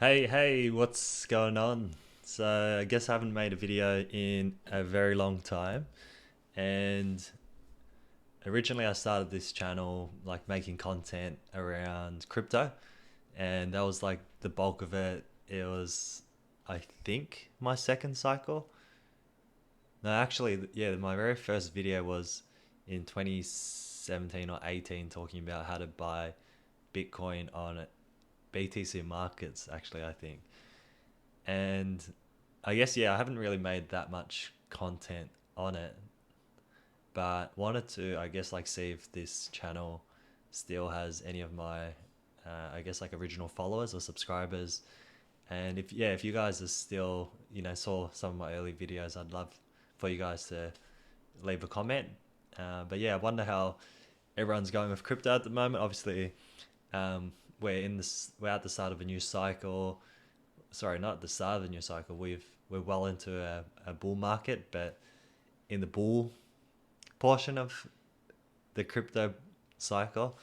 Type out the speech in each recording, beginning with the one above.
Hey, what's going on? So, I guess I haven't made a video in a very long time. And originally, I started this channel like making content around crypto, and that was like the bulk of it. It was, I think, my second cycle. No, actually, yeah, my very first video was in 2017 or 18 talking about how to buy Bitcoin on BTC markets, actually, I think. And I guess yeah, I haven't really made that much content on it, but wanted to I guess like see if this channel still has any of my I guess like original followers or subscribers. And if you guys are still saw some of my early videos, I'd love for you guys to leave a comment. But yeah, I wonder how everyone's going with crypto at the moment. Obviously, we're at the start of a new cycle. Sorry, not at the start of the new cycle. We're well into a bull market, but in the bull portion of the crypto cycle,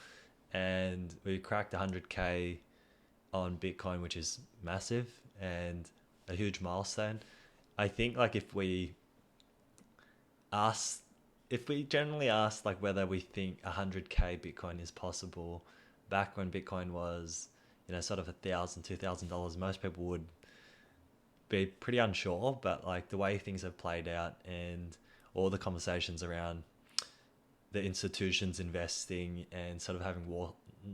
and we cracked 100K on Bitcoin, which is massive and a huge milestone. I think like ask if we generally ask like whether we think 100K Bitcoin is possible back when Bitcoin was sort of $1,000 $2,000, most people would be pretty unsure, but like the way things have played out and all the conversations around the institutions investing and sort of having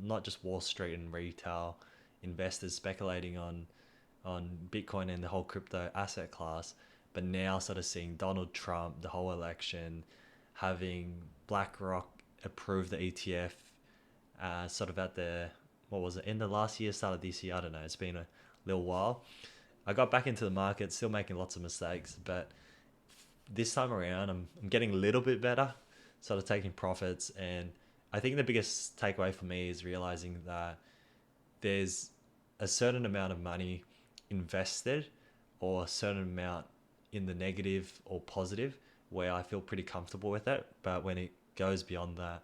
not just Wall Street and retail investors speculating on Bitcoin and the whole crypto asset class, but now sort of seeing Donald Trump, the whole election, having BlackRock approve the ETF, sort of at the what was it, end of last year, start of this year. I don't know. It's been a little while. I got back into the market, still making lots of mistakes, but this time around, I'm getting a little bit better, sort of taking profits. And I think the biggest takeaway for me is realizing that there's a certain amount of money invested or a certain amount in the negative or positive where I feel pretty comfortable with it. But when it goes beyond that,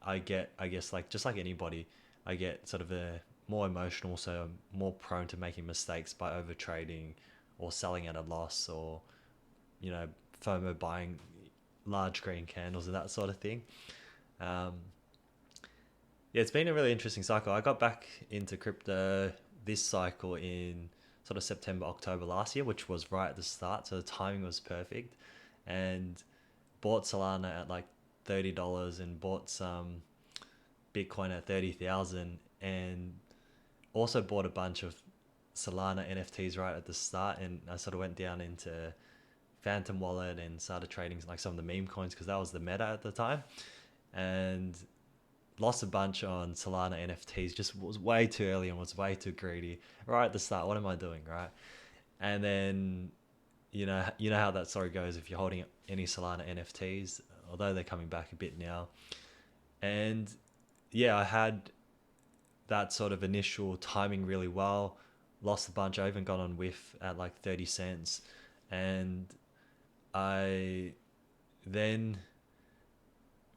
I guess, like just like anybody, I get sort of a more emotional, so I'm more prone to making mistakes by over trading or selling at a loss or you know, FOMO buying large green candles and that sort of thing. Um, yeah, it's been a really interesting cycle. I got back into crypto this cycle in sort of September, October last year, which was right at the start. So the timing was perfect. And bought Solana at like $30 and bought some Bitcoin at 30,000 and also bought a bunch of Solana NFTs right at the start. And I sort of went down into Phantom Wallet and started trading like some of the meme coins because that was the meta at the time, and lost a bunch on Solana NFTs. Just was way too early and was way too greedy right at the start. What am I doing, right? And then you know how that story goes if you're holding any Solana NFTs, although they're coming back a bit now. And yeah, I had that sort of initial timing really well. Lost a bunch. I even got on whiff at like 30 cents, and I then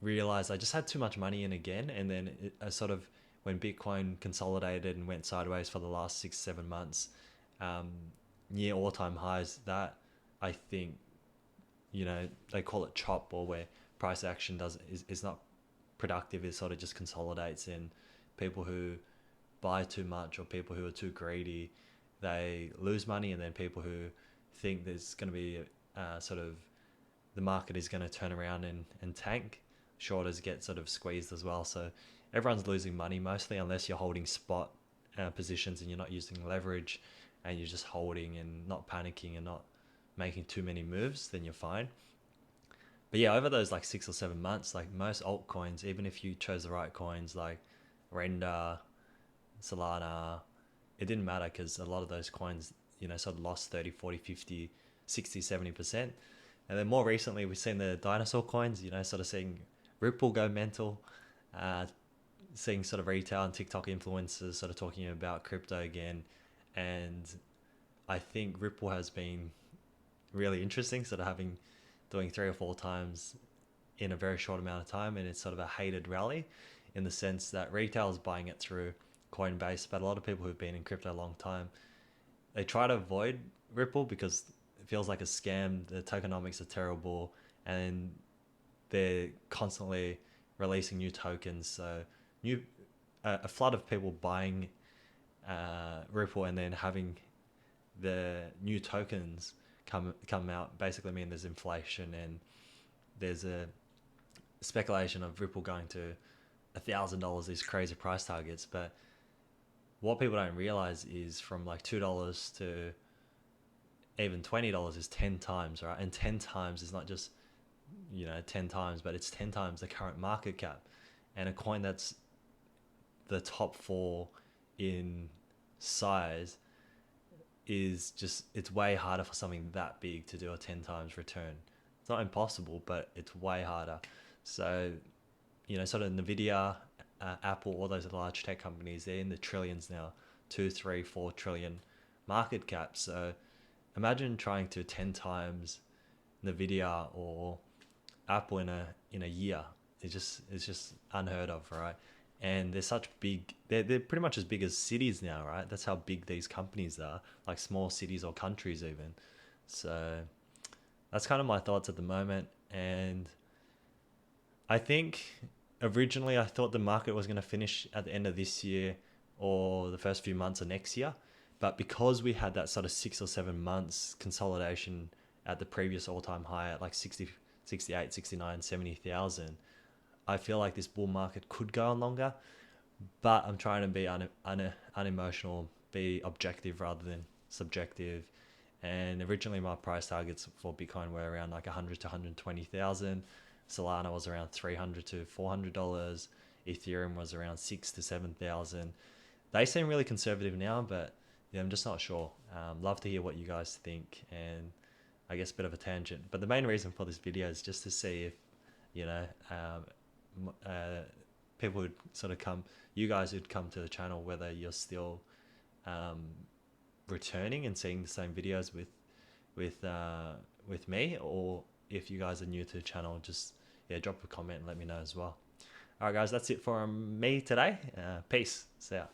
realized I just had too much money in again. And then I sort of, when Bitcoin consolidated and went sideways for the last 6 7 months, um, near all time highs, that I think, they call it chop, or where price action is not productive, it sort of just consolidates. And people who buy too much or people who are too greedy, they lose money. And then people who think there's going to be sort of the market is going to turn around and tank. Shorters get sort of squeezed as well. So everyone's losing money mostly, unless you're holding spot positions and you're not using leverage and you're just holding and not panicking and not making too many moves, then you're fine. But yeah, over those like 6 or 7 months, like most altcoins, even if you chose the right coins like Render, Solana, it didn't matter because a lot of those coins, sort of lost 30, 40, 50, 60, 70%. And then more recently, we've seen the dinosaur coins, sort of seeing Ripple go mental, uh, seeing sort of retail and TikTok influencers sort of talking about crypto again. And I think Ripple has been really interesting, sort of doing 3 or 4 times in a very short amount of time. And it's sort of a hated rally in the sense that retail is buying it through Coinbase, but a lot of people who've been in crypto a long time, they try to avoid Ripple because it feels like a scam. The tokenomics are terrible, and they're constantly releasing new tokens. So new a flood of people buying Ripple and then having the new tokens come out basically mean there's inflation, and there's a speculation of Ripple going to $1,000, these crazy price targets. But what people don't realize is from like $2 to even $20 is 10 times, right? And 10 times is not just 10 times, but it's 10 times the current market cap. And a coin that's the top four in size is just, it's way harder for something that big to do a 10 times return. It's not impossible, but it's way harder. So sort of Nvidia, Apple, all those large tech companies, they're in the trillions now, 2, 3, 4 trillion market cap. So imagine trying to 10 times Nvidia or Apple in a year. It's just unheard of, right? And they're such big. They're pretty much as big as cities now, right? That's how big these companies are, like small cities or countries even. So that's kind of my thoughts at the moment. And I think originally I thought the market was going to finish at the end of this year or the first few months of next year. But because we had that sort of 6 or 7 months consolidation at the previous all-time high at like 60, 68, 69, 70,000, I feel like this bull market could go on longer. But I'm trying to be unemotional, be objective rather than subjective. And originally my price targets for Bitcoin were around like 100 to 120,000. Solana was around $300 to $400. Ethereum was around 6 to 7,000. They seem really conservative now, but yeah, I'm just not sure. Love to hear what you guys think, and I guess a bit of a tangent. But the main reason for this video is just to see if you know people would sort of come, you guys would come to the channel, whether you're still um, returning and seeing the same videos with me, or if you guys are new to the channel, just drop a comment and let me know as well. All right, guys, that's it for me today. Peace. See ya.